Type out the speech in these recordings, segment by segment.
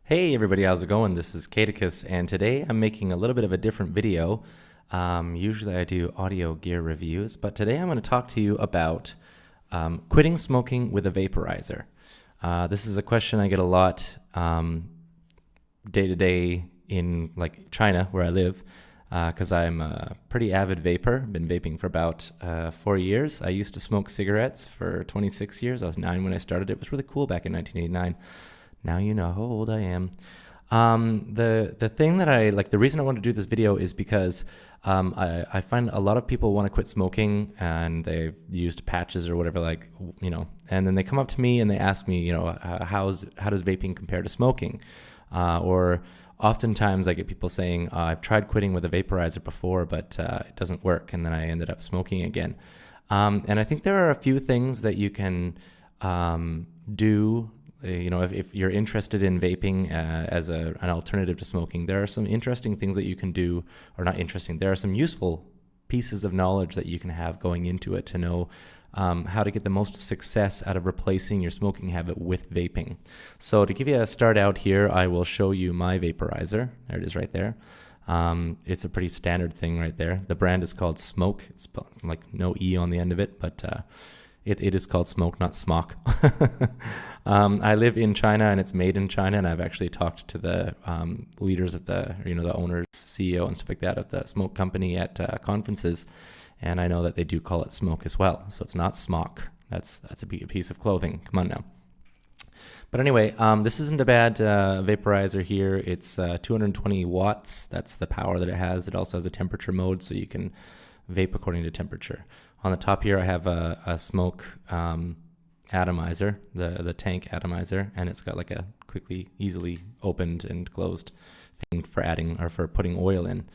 Hey everybody, how's it going? This is Caticus, and today I'm making a little bit of a different video. Usually I do audio gear reviews, but today I'm going to talk to you about quitting smoking with a vaporizer. This is a question I get a lot day to day in like China, where I live, because I'm a pretty avid vapor. Been vaping for about 4 years. I used to smoke cigarettes for 26 years. I was 9 when I started. It was really cool back in 1989. Now you know how old I am. The thing that I like, the reason I want to do this video is because I find a lot of people want to quit smoking and they've used patches or whatever, like, and then they come up to me and they ask me, how does vaping compare to smoking? Or oftentimes I get people saying, I've tried quitting with a vaporizer before, but it doesn't work. And then I ended up smoking again. And I think there are a few things that you can do. If you're interested in vaping as an alternative to smoking, there are some interesting things that you can do, or not interesting, there are some useful pieces of knowledge that you can have going into it to know how to get the most success out of replacing your smoking habit with vaping. So to give you a start out here, I will show you my vaporizer. There it is right there. It's a pretty standard thing right there. The brand is called Smoke. It's like no E on the end of it, but it is called Smoke, not Smock. I live in China and it's made in China, and I've actually talked to the leaders at the owners, CEO and stuff like that of the smoke company at conferences, and I know that they do call it Smoke as well. So it's not Smock. That's a piece of clothing. Come on now. But anyway, this isn't a bad vaporizer here. It's 220 watts. That's the power that it has. It also has a temperature mode, so you can vape according to temperature. On the top here, I have a smoke atomizer, the tank atomizer, and it's got like a easily opened and closed thing for adding or for putting oil in.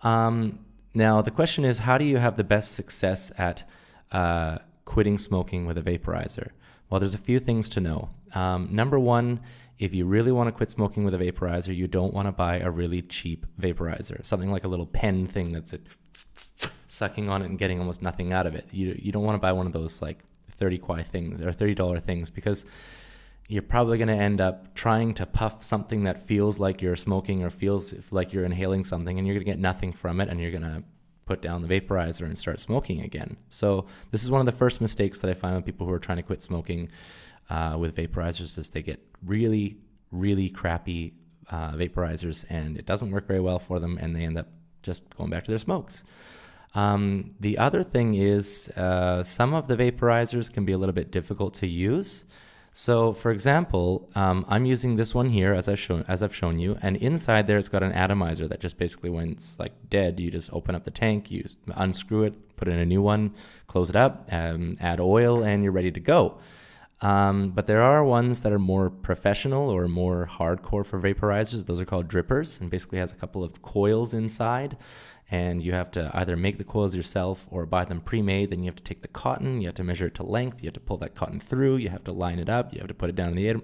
Now, the question is, how do you have the best success at quitting smoking with a vaporizer? Well, there's a few things to know. Number one, if you really want to quit smoking with a vaporizer, you don't want to buy a really cheap vaporizer, something like a little pen thing that's sucking on it and getting almost nothing out of it. You don't want to buy one of those like 30 kwai things or $30 things, because you're probably going to end up trying to puff something that feels like you're smoking or feels like you're inhaling something, and you're going to get nothing from it, and you're going to put down the vaporizer and start smoking again. So this is one of the first mistakes that I find with people who are trying to quit smoking with vaporizers, is they get really, really crappy vaporizers, and it doesn't work very well for them, and they end up just going back to their smokes. The other thing is some of the vaporizers can be a little bit difficult to use. So for example, I'm using this one here as I've shown you, and inside there it's got an atomizer that just basically, when it's like dead, you just open up the tank, you unscrew it, put in a new one, close it up, add oil, and you're ready to go. But there are ones that are more professional or more hardcore for vaporizers. Those are called drippers, and basically has a couple of coils inside, and you have to either make the coils yourself or buy them pre-made. Then you have to take the cotton, you have to measure it to length, you have to pull that cotton through, you have to line it up, you have to put it down in the atom.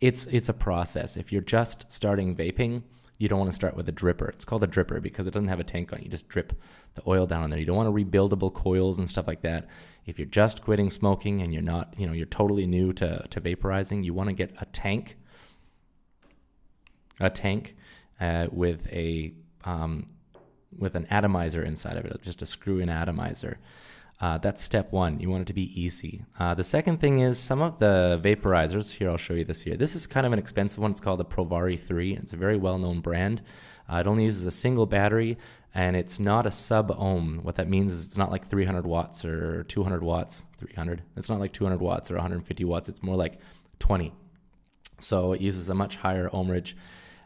It's a process. If you're just starting vaping, you don't want to start with a dripper. It's called a dripper because it doesn't have a tank on it. You just drip the oil down on there. You don't want rebuildable coils and stuff like that. If you're just quitting smoking and you're not, you're totally new to vaporizing, you want to get a tank with an atomizer inside of it, just a screw-in atomizer. That's step one. You want it to be easy. The second thing is, some of the vaporizers, here I'll show you this here. This is kind of an expensive one. It's called the Provari 3. It's a very well-known brand. It only uses a single battery, and it's not a sub-ohm. What that means is it's not like 300 watts or 200 watts. 300. It's not like 200 watts or 150 watts. It's more like 20. So it uses a much higher ohmage.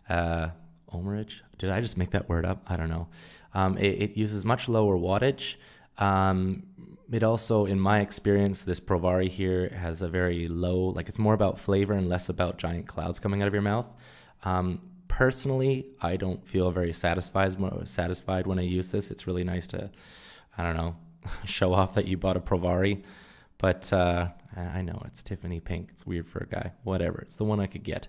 Ohmage? Did I just make that word up? I don't know. It uses much lower wattage. It also, in my experience, this Provari here has a very low, like, it's more about flavor and less about giant clouds coming out of your mouth. Personally, I don't feel very satisfied when I use this. It's really nice to, I don't know, show off that you bought a Provari. But I know it's Tiffany pink. It's weird for a guy. Whatever. It's the one I could get.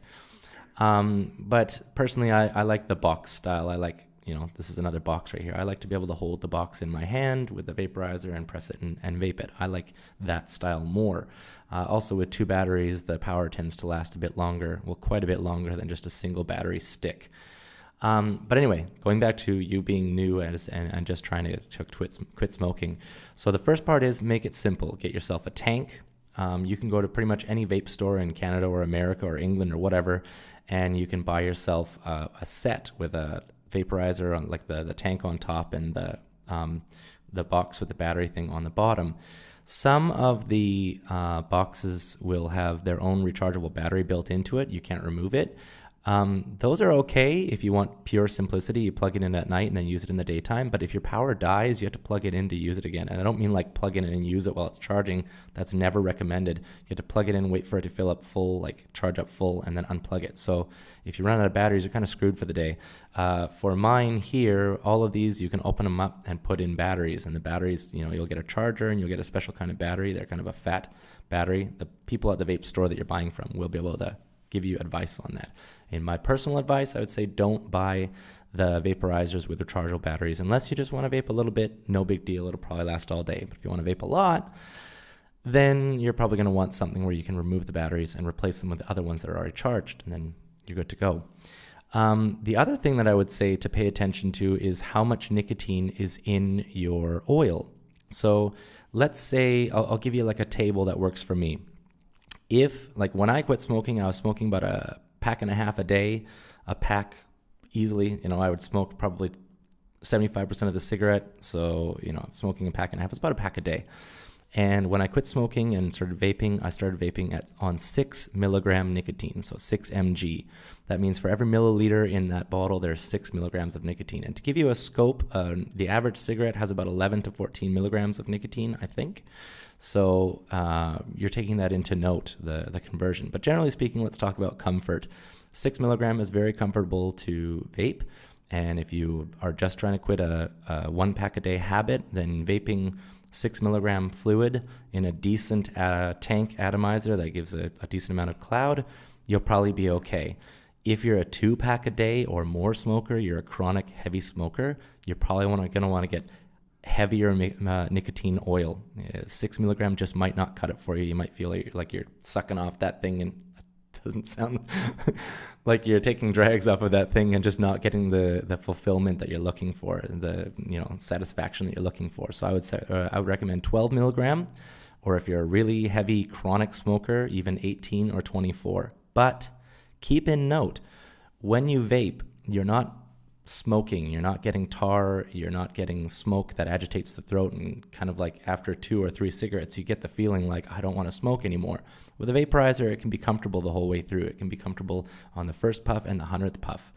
But personally, I like the box style. I like, this is another box right here. I like to be able to hold the box in my hand with the vaporizer and press it and vape it. I like that style more. Also with 2 batteries, the power tends to last a bit longer, well, quite a bit longer than just a single battery stick. But anyway, going back to you being new and just trying to quit smoking. So the first part is make it simple. Get yourself a tank. You can go to pretty much any vape store in Canada or America or England or whatever, and you can buy yourself a set with a vaporizer on, like the tank on top and the box with the battery thing on the bottom. Some of the boxes will have their own rechargeable battery built into it. You can't remove it. Those are okay if you want pure simplicity. You plug it in at night and then use it in the daytime. But if your power dies, you have to plug it in to use it again. And I don't mean like plug it in and use it while it's charging. That's never recommended. You have to plug it in, wait for it to fill up full, like charge up full, and then unplug it. So if you run out of batteries, you're kind of screwed for the day. For mine here, all of these, you can open them up and put in batteries. And the batteries, you'll get a charger and you'll get a special kind of battery. They're kind of a fat battery. The people at the vape store that you're buying from will be able to give you advice on that. In my personal advice, I would say don't buy the vaporizers with rechargeable batteries unless you just want to vape a little bit. No big deal. It'll probably last all day. But if you want to vape a lot, then you're probably going to want something where you can remove the batteries and replace them with the other ones that are already charged, and then you're good to go. The other thing that I would say to pay attention to is how much nicotine is in your oil. So let's say, I'll give you like a table that works for me. If, like when I quit smoking, I was smoking about a pack and a half a day, a pack easily, I would smoke probably 75% of the cigarette. So, smoking a pack and a half, it's about a pack a day. And when I quit smoking and started vaping, I started vaping on 6 milligram nicotine, so 6 mg. That means for every milliliter in that bottle, there's 6 milligrams of nicotine. And to give you a scope, the average cigarette has about 11 to 14 milligrams of nicotine, I think. So you're taking that into note, the conversion. But generally speaking, let's talk about comfort. 6 milligram is very comfortable to vape. And if you are just trying to quit a 1 pack a day habit, then vaping 6 milligram fluid in a decent tank atomizer that gives a decent amount of cloud, you'll probably be okay. If you're a 2 pack a day or more smoker, you're a chronic heavy smoker, you're probably going to want to get heavier nicotine oil. 6 milligram just might not cut it for you. You might feel like you're sucking off that thing, and it doesn't sound like you're taking drags off of that thing and just not getting the fulfillment that you're looking for, the satisfaction that you're looking for. So I would say I would recommend 12 milligram, or if you're a really heavy chronic smoker, even 18 or 24. But keep in note, when you vape, you're not smoking, you're not getting tar, you're not getting smoke that agitates the throat, and kind of like after 2 or 3 cigarettes, you get the feeling like, I don't want to smoke anymore. With a vaporizer, it can be comfortable the whole way through. It can be comfortable on the first puff and the 100th puff.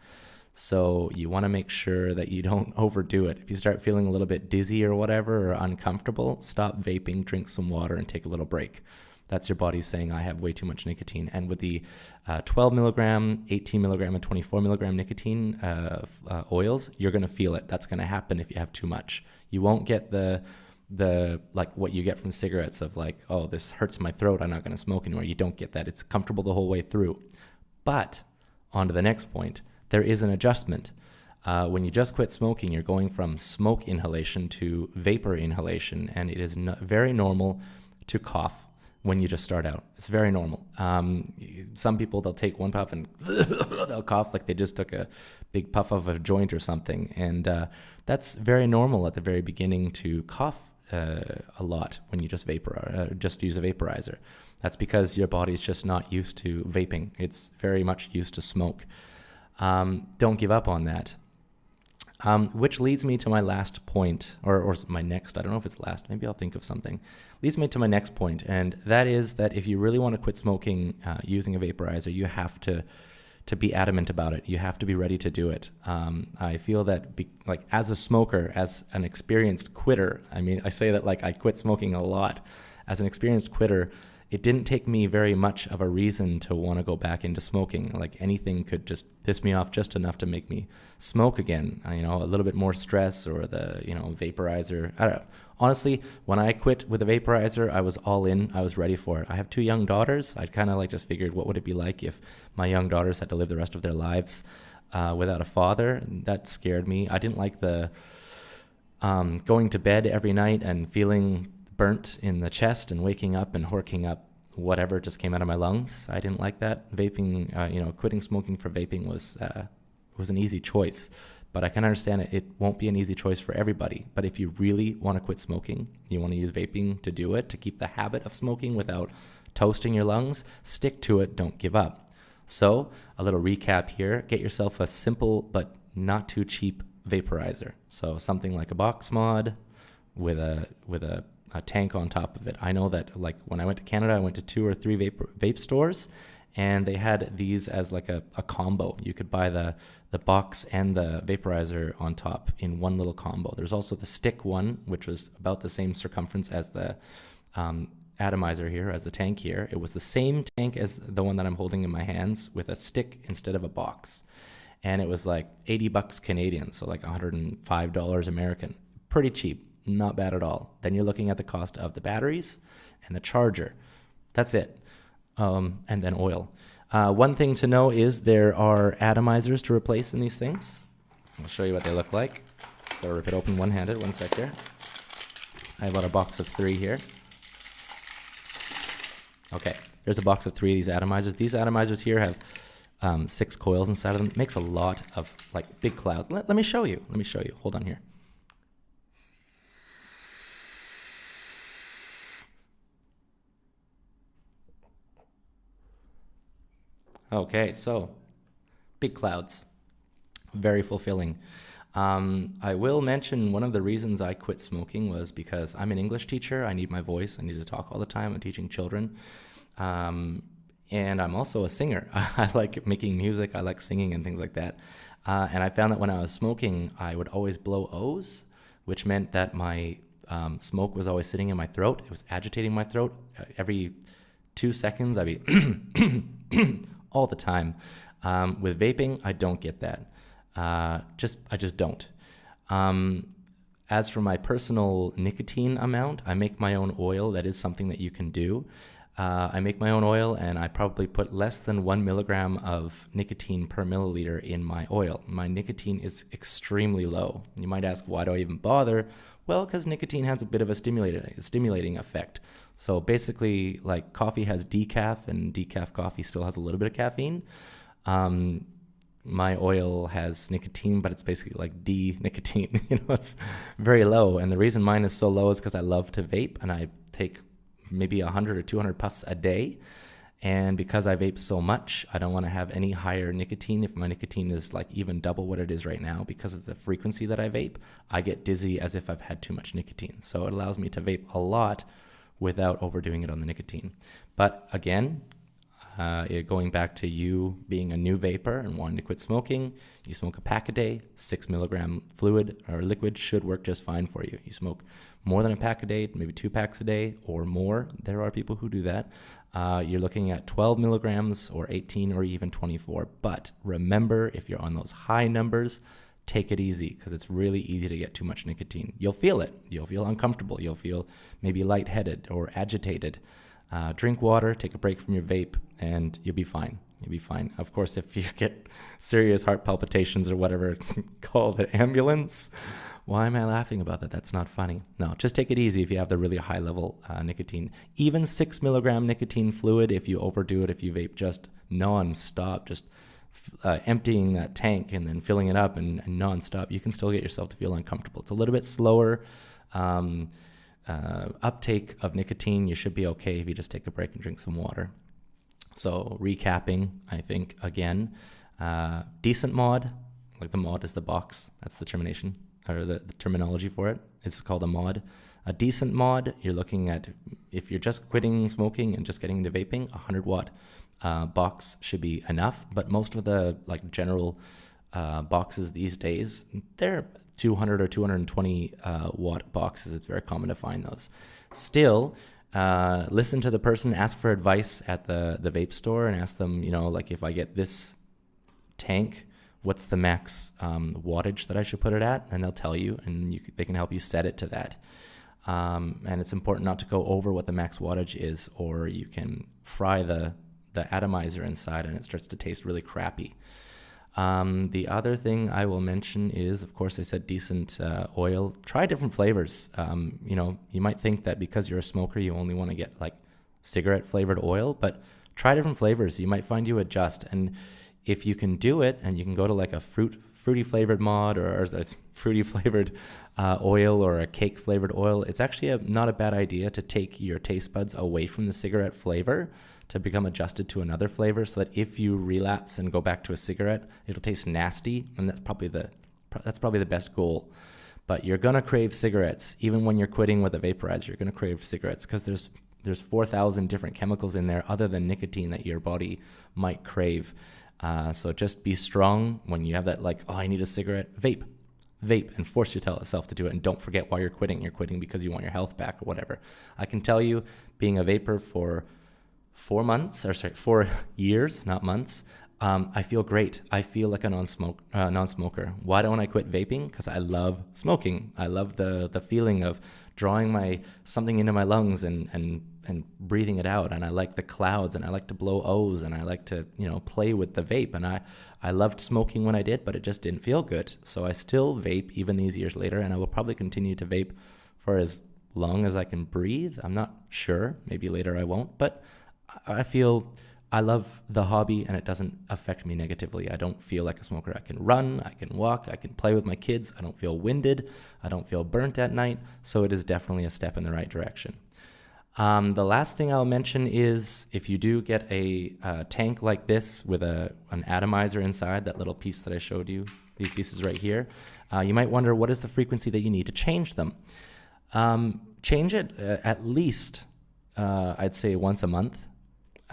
So you want to make sure that you don't overdo it. If you start feeling a little bit dizzy or whatever, or uncomfortable, stop vaping, drink some water, and take a little break. That's your body saying, I have way too much nicotine. And with the 12 milligram, 18 milligram, and 24 milligram nicotine oils, you're going to feel it. That's going to happen if you have too much. You won't get the like what you get from cigarettes of like, oh, this hurts my throat, I'm not going to smoke anymore. You don't get that. It's comfortable the whole way through. But on to the next point, there is an adjustment. When you just quit smoking, you're going from smoke inhalation to vapor inhalation, and it is very normal to cough when you just start out. It's very normal. Some people, they'll take 1 puff and they'll cough like they just took a big puff of a joint or something. And that's very normal at the very beginning to cough a lot when you just just use a vaporizer. That's because your body's just not used to vaping. It's very much used to smoke. Don't give up on that. Which leads me to my last point, or my next, I don't know if it's last, maybe I'll think of something. Leads me to my next point, and that is that if you really want to quit smoking using a vaporizer, you have to be adamant about it. You have to be ready to do it. I feel that like as a smoker, as an experienced quitter, I say that like I quit smoking a lot. As an experienced quitter, it didn't take me very much of a reason to want to go back into smoking. Like anything could just piss me off just enough to make me smoke again. A little bit more stress, or the, vaporizer. I don't know. Honestly, when I quit with a vaporizer, I was all in. I was ready for it. I have 2 young daughters. I'd kind of like just figured, what would it be like if my young daughters had to live the rest of their lives without a father. That scared me. I didn't like the going to bed every night and feeling burnt in the chest and waking up and horking up whatever just came out of my lungs. I didn't like that. Vaping, quitting smoking for vaping was an easy choice, but I can understand it won't be an easy choice for everybody. But if you really want to quit smoking, you want to use vaping to do it, to keep the habit of smoking without toasting your lungs, stick to it, don't give up. So a little recap here: get yourself a simple but not too cheap vaporizer. So something like a box mod with a tank on top of it. I know that, like, when I went to Canada, I went to 2 or 3 vape stores, and they had these as like a combo. You could buy the box and the vaporizer on top in one little combo. There's also the stick one, which was about the same circumference as the atomizer here, as the tank here. It was the same tank as the one that I'm holding in my hands with a stick instead of a box. And it was like $80 Canadian, so like $105 American. Pretty cheap, not bad at all. Then you're looking at the cost of the batteries and the charger. That's it. And then oil. One thing to know is there are atomizers to replace in these things. I'll show you what they look like. So rip it open one-handed. One sec here. I have about a box of 3 here. Okay, there's a box of 3 of these atomizers. These atomizers here have 6 coils inside of them. It makes a lot of like big clouds. Let me show you. Let me show you. Hold on here. Okay, so big clouds, very fulfilling. I will mention one of the reasons I quit smoking was because I'm an English teacher. I need my voice. I need to talk all the time. I'm teaching children. And I'm also a singer. I like making music. I like singing and things like that. And I found that when I was smoking, I would always blow O's, which meant that my smoke was always sitting in my throat. It was agitating my throat. Every 2 seconds, I'd be all the time. With vaping, I don't get that. I just don't. As for my personal nicotine amount, I make my own oil. That is something that you can do. I make my own oil, and I probably put less than 1 milligram of nicotine per milliliter in my oil. My nicotine is extremely low. You might ask, why do I even bother? Well, because nicotine has a bit of a stimulating effect. So basically, like, coffee has decaf, and decaf coffee still has a little bit of caffeine. My oil has nicotine, but it's basically like D-nicotine. It's very low. And the reason mine is so low is because I love to vape, and I take maybe 100 or 200 puffs a day. And because I vape so much, I don't want to have any higher nicotine. If my nicotine is like even double what it is right now, because of the frequency that I vape, I get dizzy as if I've had too much nicotine. So it allows me to vape a lot without overdoing it on the nicotine. But again, going back to you being a new vapor and wanting to quit smoking, you smoke a pack a day, 6 milligram fluid or liquid should work just fine for you. You smoke more than a pack a day, maybe 2 packs a day or more. There are people who do that. You're looking at 12 milligrams or 18 or even 24. But remember, if you're on those high numbers, take it easy, because it's really easy to get too much nicotine. You'll feel it. You'll feel uncomfortable. You'll feel maybe lightheaded or agitated. Drink water, take a break from your vape, and you'll be fine. You'll be fine. Of course, if you get serious heart palpitations or whatever, call the ambulance. Why am I laughing about that? That's not funny. No, just take it easy if you have the really high level nicotine. Even 6 milligram nicotine fluid, if you overdo it, if you vape just non-stop, just emptying that tank and then filling it up and non-stop, you can still get yourself to feel uncomfortable. It's a little bit slower uptake of nicotine. You should be okay if you just take a break and drink some water. So recapping, I think, again, decent mod, like the mod is the box, that's the termination, or the terminology for it. It's called a mod. A decent mod, you're looking at, if you're just quitting smoking and just getting into vaping, 100 watt box should be enough. But most of the like general boxes these days, they're 200 or 220 watt boxes. It's very common to find those. Still, listen to the person, ask for advice at the vape store, and ask them, like, if I get this tank, what's the max wattage that I should put it at? And they'll tell you, and they can help you set it to that. And it's important not to go over what the max wattage is, or you can fry the atomizer inside and it starts to taste really crappy. The other thing I will mention is, of course, I said decent oil. Try different flavors. You might think that because you're a smoker, you only want to get like cigarette flavored oil, but try different flavors. You might find you adjust. And if you can do it and you can go to like a fruity flavored mod or fruity flavored oil or a cake flavored oil, it's actually not a bad idea to take your taste buds away from the cigarette flavor to become adjusted to another flavor, so that if you relapse and go back to a cigarette, it'll taste nasty, and that's probably the best goal. But you're gonna crave cigarettes even when you're quitting with a vaporizer. You're gonna crave cigarettes because there's 4,000 different chemicals in there other than nicotine that your body might crave. So just be strong when you have that, like, oh, I need a cigarette. Vape, and force yourself to do it. And don't forget why you're quitting. You're quitting because you want your health back or whatever. I can tell you, being a vapor for 4 years, not months, I feel great. I feel like a non-smoker. Why don't I quit vaping? Because I love smoking. I love the feeling of drawing something into my lungs and breathing it out. And I like the clouds, and I like to blow O's, and I like to play with the vape. And I loved smoking when I did, but it just didn't feel good. So I still vape even these years later, and I will probably continue to vape for as long as I can breathe. I'm not sure. Maybe later I won't, but I feel I love the hobby and it doesn't affect me negatively. I don't feel like a smoker. I can run, I can walk, I can play with my kids. I don't feel winded. I don't feel burnt at night. So it is definitely a step in the right direction. The last thing I'll mention is if you do get a tank like this with an atomizer inside, that little piece that I showed you, these pieces right here, you might wonder, what is the frequency that you need to change them? Change it at least, I'd say once a month.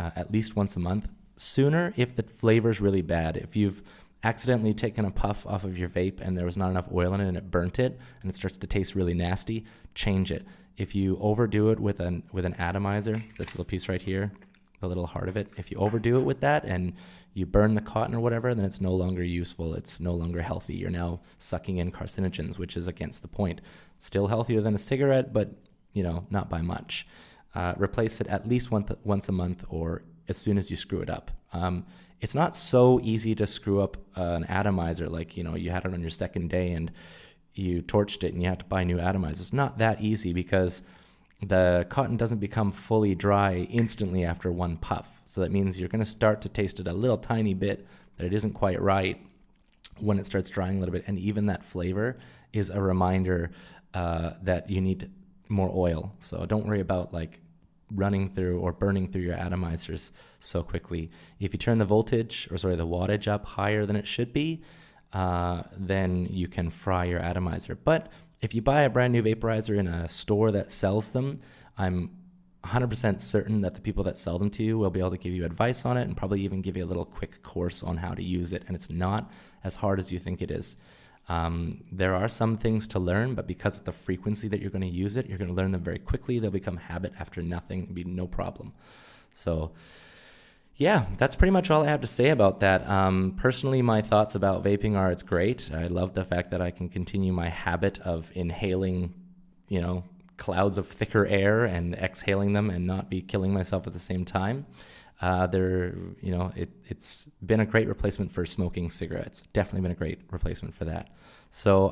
At least once a month. Sooner if the flavor's really bad. If you've accidentally taken a puff off of your vape and there was not enough oil in it and it burnt it and it starts to taste really nasty, change it. If you overdo it with an atomizer, this little piece right here, the little heart of it, if you overdo it with that and you burn the cotton or whatever, then it's no longer useful. It's no longer healthy. You're now sucking in carcinogens, which is against the point. Still healthier than a cigarette, but not by much. Replace it at least once a month or as soon as you screw it up. It's not so easy to screw up an atomizer, like, you had it on your second day and you torched it and you have to buy new atomizers. It's not that easy because the cotton doesn't become fully dry instantly after one puff. So that means you're going to start to taste it a little tiny bit that it isn't quite right when it starts drying a little bit. And even that flavor is a reminder that you need more oil. So don't worry about like running through or burning through your atomizers so quickly. If you turn the wattage up higher than it should be, then you can fry your atomizer. But if you buy a brand new vaporizer in a store that sells them, I'm 100% certain that the people that sell them to you will be able to give you advice on it and probably even give you a little quick course on how to use it. And it's not as hard as you think it is. There are some things to learn, but because of the frequency that you're going to use it, you're going to learn them very quickly. They'll become habit after nothing. It'll be no problem. So yeah, that's pretty much all I have to say about that. Personally, my thoughts about vaping are it's great. I love the fact that I can continue my habit of inhaling, clouds of thicker air and exhaling them and not be killing myself at the same time. It's been a great replacement for smoking cigarettes. Definitely been a great replacement for that. So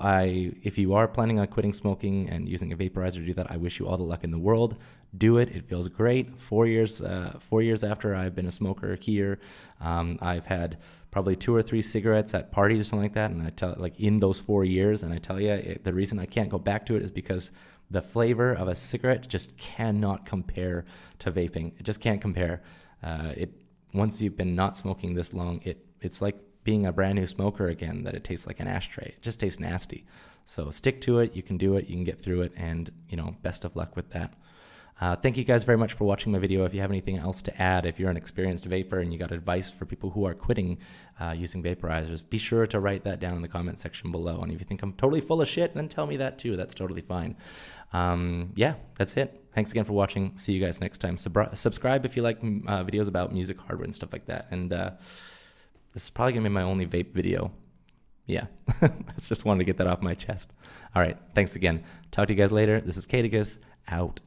if you are planning on quitting smoking and using a vaporizer to do that, I wish you all the luck in the world. Do it. It feels great. 4 years after I've been a smoker here, I've had probably 2 or 3 cigarettes at parties or something like that. And in those 4 years, and I tell you, the reason I can't go back to it is because the flavor of a cigarette just cannot compare to vaping. It just can't compare. Once you've been not smoking this long, it's like being a brand new smoker again, that it tastes like an ashtray. It just tastes nasty. So stick to it. You can do it. You can get through it. And, best of luck with that. Thank you guys very much for watching my video. If you have anything else to add, if you're an experienced vapor and you got advice for people who are quitting using vaporizers, be sure to write that down in the comment section below. And if you think I'm totally full of shit, then tell me that too. That's totally fine. Yeah, that's it. Thanks again for watching. See you guys next time. Subscribe if you like videos about music, hardware, and stuff like that. And this is probably going to be my only vape video. Yeah, I just wanted to get that off my chest. All right, thanks again. Talk to you guys later. This is Katicus, out.